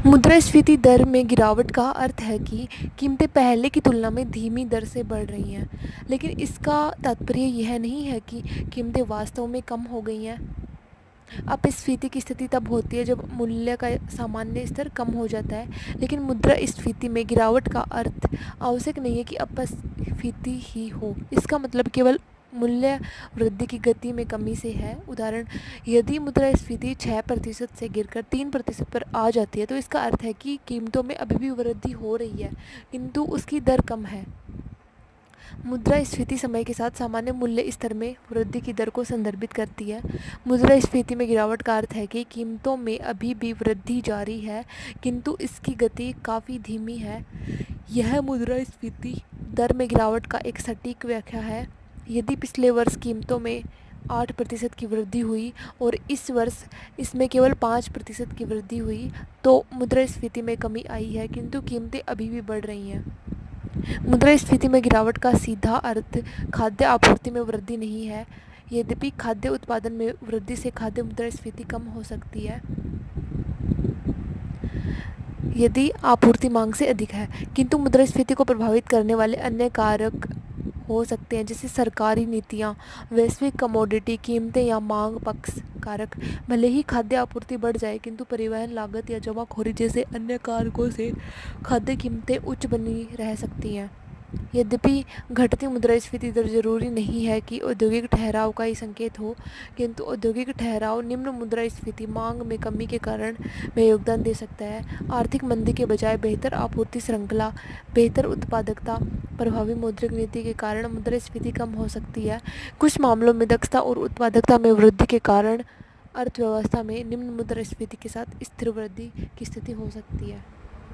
मुद्रास्फीति दर में गिरावट का अर्थ है कि कीमतें पहले की तुलना में धीमी दर से बढ़ रही हैं, लेकिन इसका तात्पर्य यह नहीं है कि कीमतें वास्तव में कम हो गई हैं। अपस्फीति की स्थिति तब होती है जब मूल्य का सामान्य स्तर कम हो जाता है, लेकिन मुद्रास्फीति में गिरावट का अर्थ आवश्यक नहीं है कि अपस्फीति ही हो। इसका मतलब केवल मूल्य वृद्धि की गति में कमी से है। उदाहरण, यदि मुद्रास्फीति 6% से गिरकर 3% पर आ जाती है तो इसका अर्थ है कि कीमतों में अभी भी वृद्धि हो रही है, किंतु उसकी दर कम है। मुद्रास्फीति समय के साथ सामान्य मूल्य स्तर में वृद्धि की दर को संदर्भित करती है। मुद्रास्फीति में गिरावट का अर्थ है कि कीमतों में अभी भी वृद्धि जारी है, किंतु इसकी गति काफ़ी धीमी है। यह मुद्रास्फीति दर में गिरावट का एक सटीक व्याख्या है। यदि पिछले वर्ष कीमतों में 8% की वृद्धि हुई और इस वर्ष इसमें केवल 5% की वृद्धि हुई, तो मुद्रास्फीति में कमी आई है, किंतु कीमतें अभी भी बढ़ रही हैं। मुद्रास्फीति में गिरावट का सीधा अर्थ खाद्य आपूर्ति में वृद्धि नहीं है। यद्यपि खाद्य उत्पादन में वृद्धि से खाद्य मुद्रास्फीति कम हो सकती है यदि आपूर्ति मांग से अधिक है, किंतु मुद्रास्फीति को प्रभावित करने वाले अन्य कारक हो सकते हैं, जैसे सरकारी नीतियाँ, वैश्विक कमोडिटी कीमतें या मांग पक्ष कारक। भले ही खाद्य आपूर्ति बढ़ जाए, किंतु परिवहन लागत या जमाखोरी जैसे अन्य कारकों से खाद्य कीमतें उच्च बनी रह सकती हैं। यद्यपि घटती मुद्रास्फीति दर जरूरी नहीं है कि औद्योगिक ठहराव का ही संकेत हो, किंतु औद्योगिक ठहराव निम्न मुद्रास्फीति मांग में कमी के कारण में योगदान दे सकता है। आर्थिक मंदी के बजाय बेहतर आपूर्ति श्रृंखला, बेहतर उत्पादकता, प्रभावी मौद्रिक नीति के कारण मुद्रास्फीति कम हो सकती है। कुछ मामलों में दक्षता और उत्पादकता में वृद्धि के कारण अर्थव्यवस्था में निम्न मुद्रास्फीति के साथ स्थिर वृद्धि की स्थिति हो सकती है।